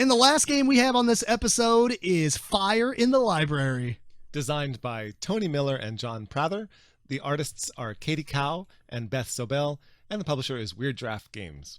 And the last game we have on this episode is Fire in the Library. Designed by Tony Miller and John Prather. The artists are Katie Khau and Beth Sobel, and the publisher is Weird Giraffe Games.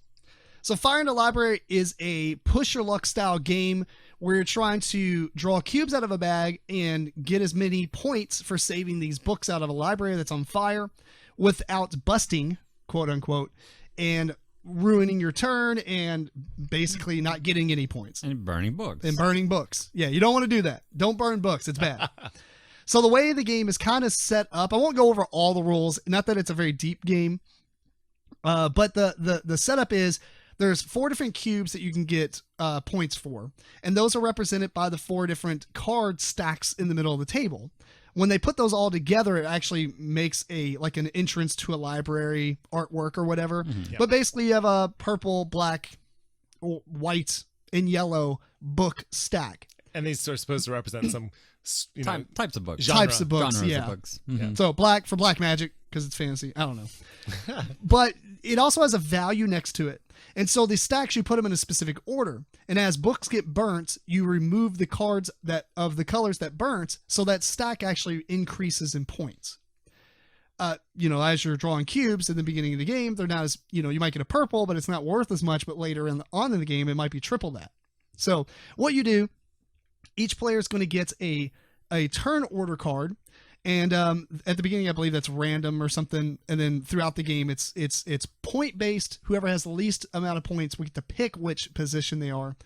So Fire in the Library is a push your luck style game where you're trying to draw cubes out of a bag and get as many points for saving these books out of a library that's on fire without busting, quote unquote, and ruining your turn and basically not getting any points. And burning books. Yeah, you don't want to do that. Don't burn books. It's bad. So the way the game is kind of set up, I won't go over all the rules. Not that it's a very deep game, but the setup is there's 4 different cubes that you can get points for, and those are represented by the 4 different card stacks in the middle of the table. When they put those all together, it actually makes like an entrance to a library artwork or whatever. Mm-hmm. But basically you have a purple, black, white, and yellow book stack. And these are supposed to represent some types of books. Types of books, Genres yeah. of books. Mm-hmm. So black for black magic, because it's fantasy. I don't know. But it also has a value next to it. And so the stacks, you put them in a specific order. And as books get burnt, you remove the cards of the colors that burnt, so that stack actually increases in points. As you're drawing cubes in the beginning of the game, they're not as, you might get a purple, but it's not worth as much. But later on in the game, it might be triple that. So what you do, each player is going to get a turn order card. And at the beginning, I believe that's random or something. And then throughout the game, it's point based. Whoever has the least amount of points, we get to pick which position they are,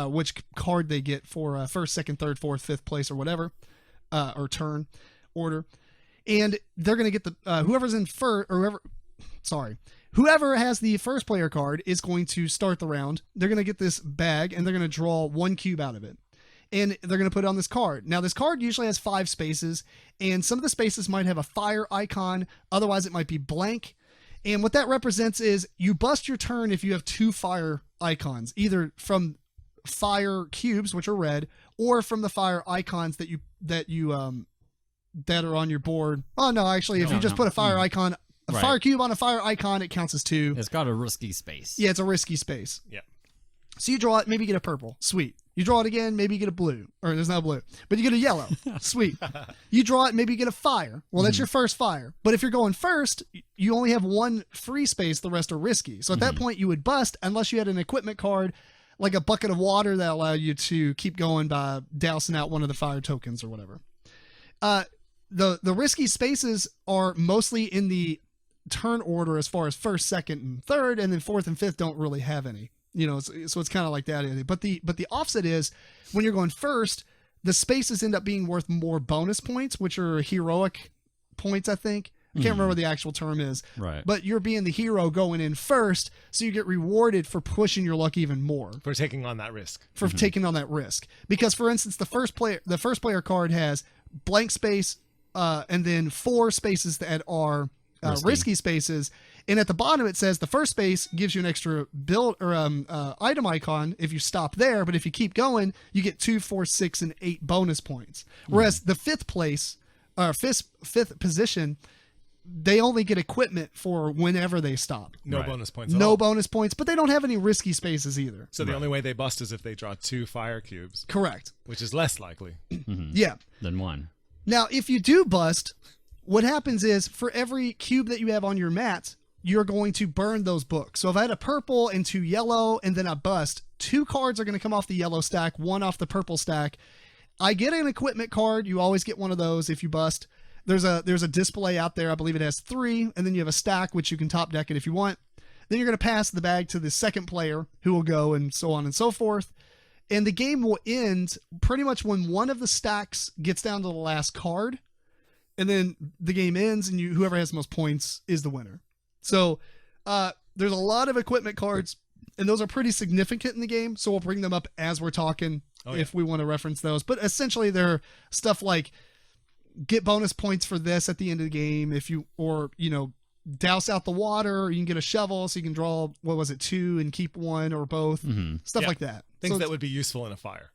which card they get for first, second, third, fourth, fifth place or whatever, or turn order. And they're going to get whoever's in first, or whoever has the first player card is going to start the round. They're going to get this bag and they're going to draw 1 cube out of it. And they're going to put it on this card. Now, this card usually has 5 spaces, and some of the spaces might have a fire icon. Otherwise, it might be blank. And what that represents is you bust your turn if you have 2 fire icons, either from fire cubes, which are red, or from the fire icons that are on your board. Oh, no, actually, if you just put a fire icon, fire cube on a fire icon, it counts as 2. It's got a risky space. Yeah, it's a risky space. Yeah. So you draw it, maybe you get a purple. Sweet. You draw it again, maybe you get a blue. Or there's no blue. But you get a yellow. Sweet. You draw it, maybe you get a fire. Well, that's your first fire. But if you're going first, you only have 1 free space. The rest are risky. So at that point, you would bust unless you had an equipment card, like a bucket of water that allowed you to keep going by dousing out one of the fire tokens or whatever. The risky spaces are mostly in the turn order as far as first, second, and third. And then fourth and fifth don't really have any. So it's kind of like that. But the offset is when you're going first, the spaces end up being worth more bonus points, which are heroic points, I think. I can't remember what the actual term is. Right. But you're being the hero going in first, so you get rewarded for pushing your luck even more. For taking on that risk. Because, for instance, the first player card has blank space, and then 4 spaces that are risky spaces. And at the bottom, it says the first space gives you an extra build or item icon if you stop there. But if you keep going, you get 2, 4, 6, and 8 bonus points. Whereas the fifth position, they only get equipment for whenever they stop. No bonus points. No bonus points, but they don't have any risky spaces either. So the only way they bust is if they draw 2 fire cubes. Correct. Which is less likely. Yeah. Than 1. Now, if you do bust, what happens is for every cube that you have on your mat, you're going to burn those books. So if I had a purple and 2 yellow and then I bust, 2 cards are going to come off the yellow stack, 1 off the purple stack. I get an equipment card. You always get one of those if you bust. There's a display out there. I believe it has 3, and then you have a stack, which you can top deck it if you want. Then you're going to pass the bag to the second player who will go and so on and so forth. And the game will end pretty much when one of the stacks gets down to the last card. And then the game ends, and whoever has the most points is the winner. So there's a lot of equipment cards, and those are pretty significant in the game. So we'll bring them up as we're talking if we want to reference those. But essentially, they're stuff like get bonus points for this at the end of the game. Douse out the water, or you can get a shovel so you can draw, 2 and keep 1 or both. Stuff like that. Things that would be useful in a fire.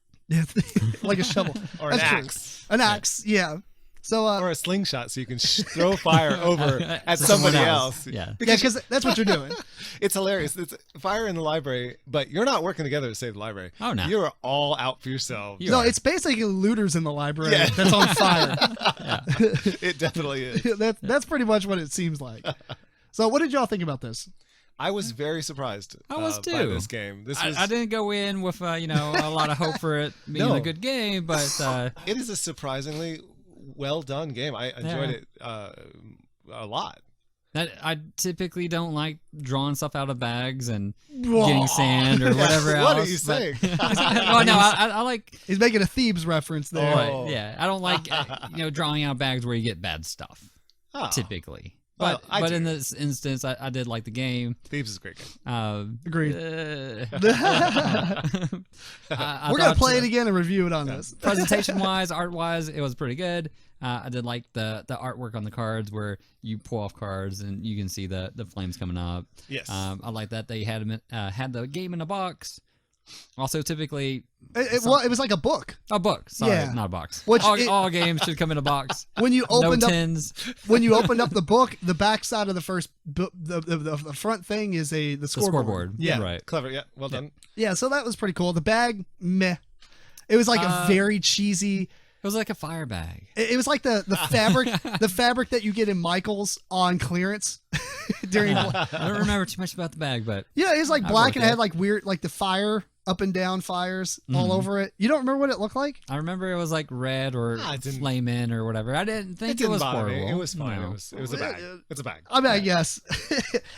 Like a shovel. Or an axe. An axe, yeah. So, or a slingshot so you can throw fire over at somebody else. Yeah. because that's what you're doing. It's hilarious. It's fire in the library, but you're not working together to save the library. Oh, no. You're all out for yourselves. No, it's basically looters in the library that's on fire. It definitely is. That's pretty much what it seems like. So what did y'all think about this? I was very surprised I was by too. this game. This was, I didn't go in with a lot of hope for it being No. a good game, but it is a surprisingly well done game. I enjoyed it a lot. I typically don't like drawing stuff out of bags and getting sand or whatever else. What are you saying? Oh no, I like. He's making a Thebes reference there. Oh. Right, yeah, I don't like drawing out bags where you get bad stuff. Oh. Typically. Well, But in this instance, I did like the game. Thieves is a great game. Agreed. We're We're gonna play it again and review it on this. Presentation-wise, art-wise, it was pretty good. I did like the artwork on the cards where you pull off cards and you can see the flames coming up. Yes. I like that they had the game in a box. Also, typically, It was like a book. a book. Sorry, Yeah. not a box. Which all games should come in a box. When you No opened up tins. when you opened up the book, the back side of the first the front thing is the The scoreboard. scoreboard. Yeah. Right. Clever. Yeah. Well done. Yeah, so that was pretty cool. The bag, meh. It was like a very cheesy. It was like a fire bag. It was like the fabric, the fabric that you get in Michael's on clearance during. I don't remember too much about the bag, but Yeah, it was like I black wrote and it had that. like weird, like the fire up and down fires all over it. You don't remember what it looked like? I remember it was like red or it didn't- flame in or whatever. I didn't think It didn't was bother horrible. me. It was fine. No. It was a bag. It's a bag. I mean, I guess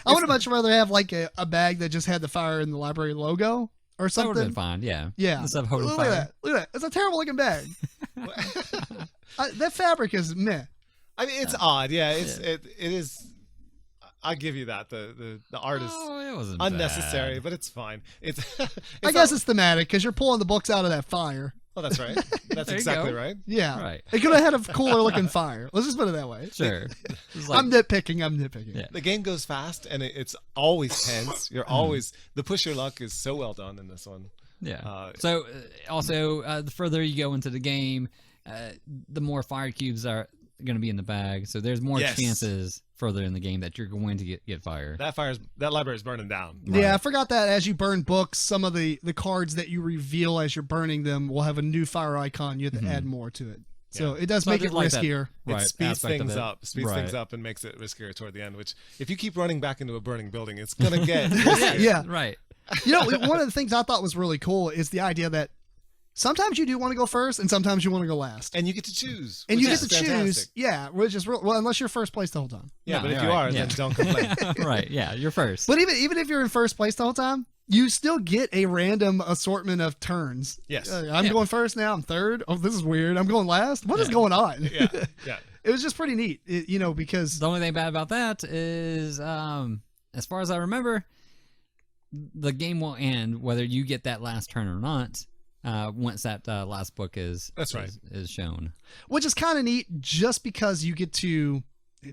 I would have much rather have like a bag that just had the fire in the library logo or That would something. have been fine, yeah. Yeah. Instead of holding Look fire. at that. Look at that. It's a terrible looking bag. That fabric is meh. I mean, it's odd. Yeah. It is. I give you that. The art is Oh, it wasn't unnecessary, bad. but it's fine. It's. I guess it's thematic because you're pulling the books out of that fire. Oh, that's right. That's There you exactly go. right. Yeah. Right. It could have had a cooler looking fire. Let's just put it that way. Sure. It's I'm nitpicking. Yeah. The game goes fast and it's always tense. You're always the push your luck is so well done in this one. Yeah. Also, the further you go into the game, the more fire cubes are going to be in the bag. So there's more Yes. chances further in the game that you're going to get fire. That library is burning down. Yeah, I forgot that as you burn books, some of the cards that you reveal as you're burning them will have a new fire icon. You have to add more to it. So it does So I make did it like that. riskier. It Right, speeds aspect of things it. up. Speeds Right. things up and makes it riskier toward the end. Which, if you keep running back into a burning building, it's gonna get riskier. Yeah. Right. You know, one of the things I thought was really cool is the idea that sometimes you do want to go first and sometimes you want to go last. And you get to choose. And which you get is to choose, fantastic. yeah, which is real. Well, unless you're first place the whole time. Yeah, No, but if you're you right, are, then yeah. don't complain. Right. Yeah. You're first. But even if you're in first place the whole time, you still get a random assortment of turns. Yes. I'm going first now. I'm third. Oh, this is weird. I'm going last. What is going on? Yeah, yeah. It was just pretty neat, because The only thing bad about that is, as far as I remember, the game will end whether you get that last turn or not. Once that last book is That's right. is shown. which is kind of neat, just because you get to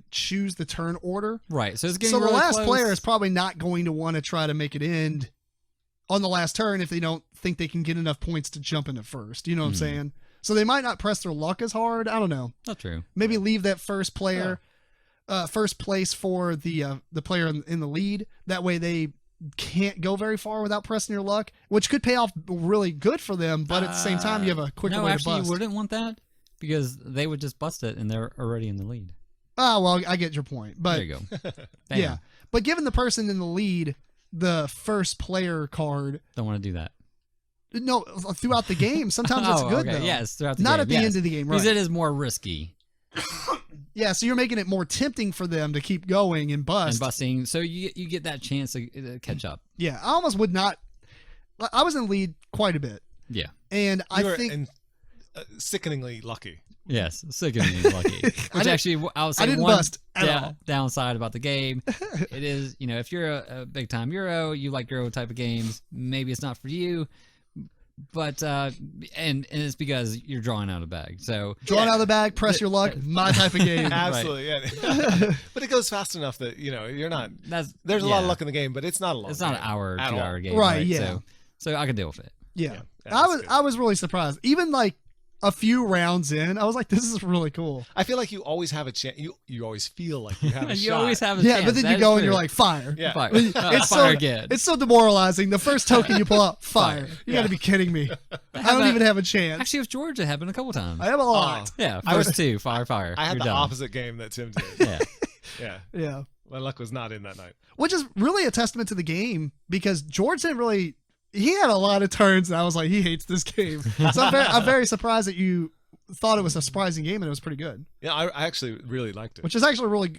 choose the turn order. Right. So it's getting So the really last close. player is probably not going to want to try to make it end on the last turn if they don't think they can get enough points to jump into first. You know what I'm saying? So they might not press their luck as hard. I don't know. Not true. Maybe leave that first player, first place for the player in the lead. That way they can't go very far without pressing your luck, which could pay off really good for them. But at the same time, you have a quicker No, way to actually, bust. you wouldn't want that because they would just bust it and they're already in the lead. Oh, well, I get your point. But There you go. Bam. yeah, but giving the person in the lead the first player card, Don't want to do that. no, throughout the game, sometimes it's good okay. though. Yes, throughout the Not game. at the yes. end of the game, Because right? it is more risky Yeah, so you're making it more tempting for them to keep going and bust. and busting. So you get that chance to catch up. Yeah, I almost would not. I was in the lead quite a bit, Yeah. and You I were think sickeningly lucky. Yes, sickeningly lucky. Which actually, I would say didn't one bust at all. downside about the game, it is, if you're a big time Euro, you like Euro type of games, maybe it's not for you. But and it's because you're drawing out a bag. So drawing out of the bag, press your luck, my type of game. Absolutely, yeah. But it goes fast enough that you're not. There's a lot of luck in the game, but it's not a long. It's not an game hour, at 2 all. hour game, Right, yeah. So I can deal with it. Yeah, that's good. I was really surprised. Even like a few rounds in, I was like, this is really cool. I feel like you always have a chance. You always feel like you have a You shot. always have a Yeah, chance. but then That you is go and true. you're like, fire. Yeah. Fire. It's Fire so again. it's so demoralizing. The first token you pull out, fire. You got to be kidding me. I don't about- even have a chance. Actually, with George, it happened a couple times. I have a lot. Yeah, I first two, fire. I had You're the done. opposite game that Tim did. Yeah. Yeah. Yeah. My luck was not in that night. Which is really a testament to the game because George didn't really. He had a lot of turns, and I was like, he hates this game. So I'm very surprised that you thought it was a surprising game, and it was pretty good. Yeah, I actually really liked it. Which is actually really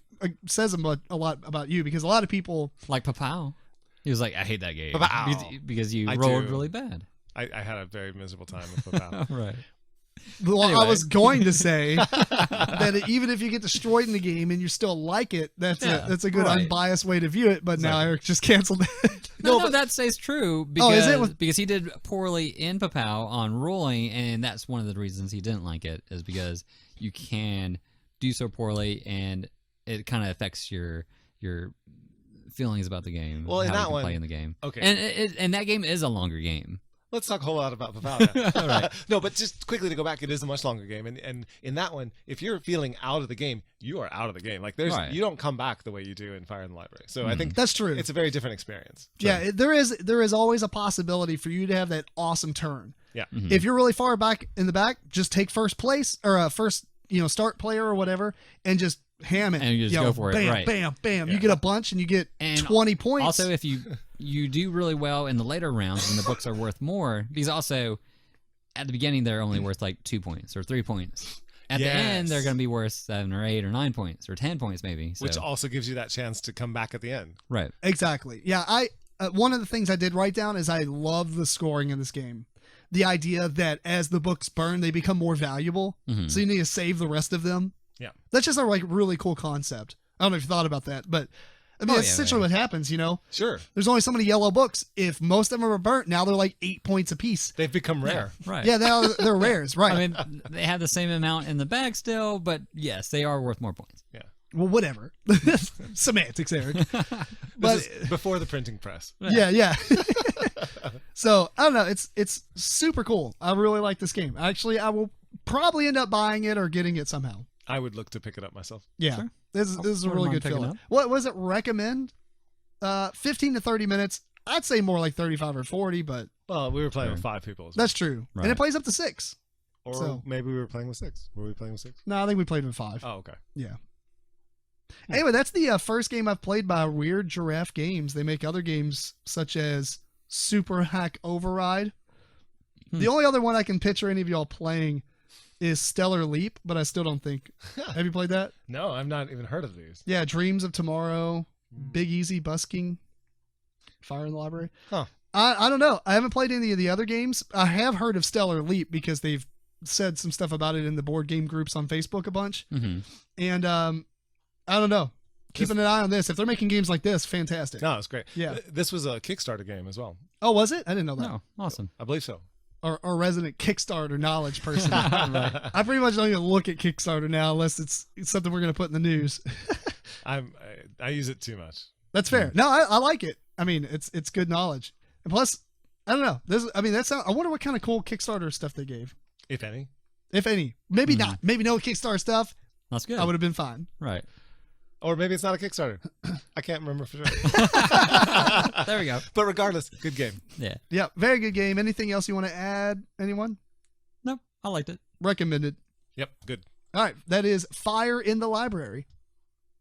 says a lot about you because a lot of people. Like Papao. He was like, I hate that game. Papao. Because you I rolled do. really bad. I had a very miserable time with Papao. Right. Well, I Anyway. was going to say that even if you get destroyed in the game and you still like it, that's a good right. unbiased way to view it. But now Exactly. Eric just canceled it. No, that stays true Oh, because, is it? because he did poorly in Papao on rolling, and that's one of the reasons he didn't like it, is because you can do so poorly, and it kind of affects your feelings about the game. Well, in how you that can one- play in the game. Okay. And that game is a longer game. Let's talk a whole lot about Papao now. All right. No, but just quickly to go back, it is a much longer game, and in that one, if you're feeling out of the game, you are out of the game. Like Right. you don't come back the way you do in Fire in the Library. So I think That's true. it's a very different experience. Yeah, there is always a possibility for you to have that awesome turn. Yeah. Mhm. If you're really far back in the back, just take first place or first, start player or whatever, and just ham it. And you just go for it, bam, right. Bam, bam. Yeah. You get a bunch and you get And 20 points. Also, if you do really well in the later rounds when the books are worth more, because also at the beginning they're only worth like 2 points or 3 points. At the end, they're Yes. going to be worth 7 or 8 or 9 points or 10 points maybe. So, Which also gives you that chance to come back at the end. right. Exactly. Yeah, I one of the things I did write down is I love the scoring in this game. The idea that as the books burn, they become more valuable, Mhm. so you need to save the rest of them. Yeah. That's just a really cool concept. I don't know if you thought about that, but I mean, Oh, that's yeah, essentially right. what happens. Sure. There's only so many yellow books. If most of them are burnt, now they're like 8 points apiece. They've become rare. Right. Yeah, now they're rares, right? I mean, they have the same amount in the bag still, but yes, they are worth more points. well, whatever. Semantics, Eric. But This is before the printing press. yeah. So I don't know. It's super cool. I really like this game. Actually, I will probably end up buying it or getting it somehow. I would look to pick it up myself. Yeah, Sure. this is a Wouldn't really mind good picking filler. up. What was it? Recommend? 15 to 30 minutes. I'd say more like 35 or 40, but Well, we were playing with Sure. 5 people as well. that's true. And it Right. plays up to 6. Or so- maybe we were playing with 6. Were we playing with 6? No, I think we played with 5. Oh, okay. Yeah. Anyway, that's the first game I've played by Weird Giraffe Games. They make other games such as Super Hack Override. The only other one I can picture any of y'all playing is Stellar Leap, but I still don't think. Have you played that? No, I've not even heard of these. Yeah, Dreams of Tomorrow, Big Easy Busking, Fire in the Library. Huh. I don't know. I haven't played any of the other games. I have heard of Stellar Leap because they've said some stuff about it in the board game groups on Facebook a bunch. Mm-hmm. And I don't know. Keeping an eye on this. If they're making games like this, fantastic. No, it's great. Yeah. This was a Kickstarter game as well. Oh, was it? I didn't know that. Oh, awesome. I believe so. Or resident Kickstarter knowledge person. I pretty much don't even look at Kickstarter now unless it's something we're going to put in the news. I use it too much. That's fair. No, I like it. I mean, it's good knowledge. And plus, I don't know. I wonder what kind of cool Kickstarter stuff they gave, If any. if any. Maybe not. Maybe no Kickstarter stuff. That's good. I would have been fine. Right. Or maybe it's not a Kickstarter. I can't remember for sure. There we go. But regardless, good game. Yeah. Yeah, very good game. Anything else you want to add? Anyone? No, I liked it. Recommended. Yep, good. All right, that is Fire in the Library.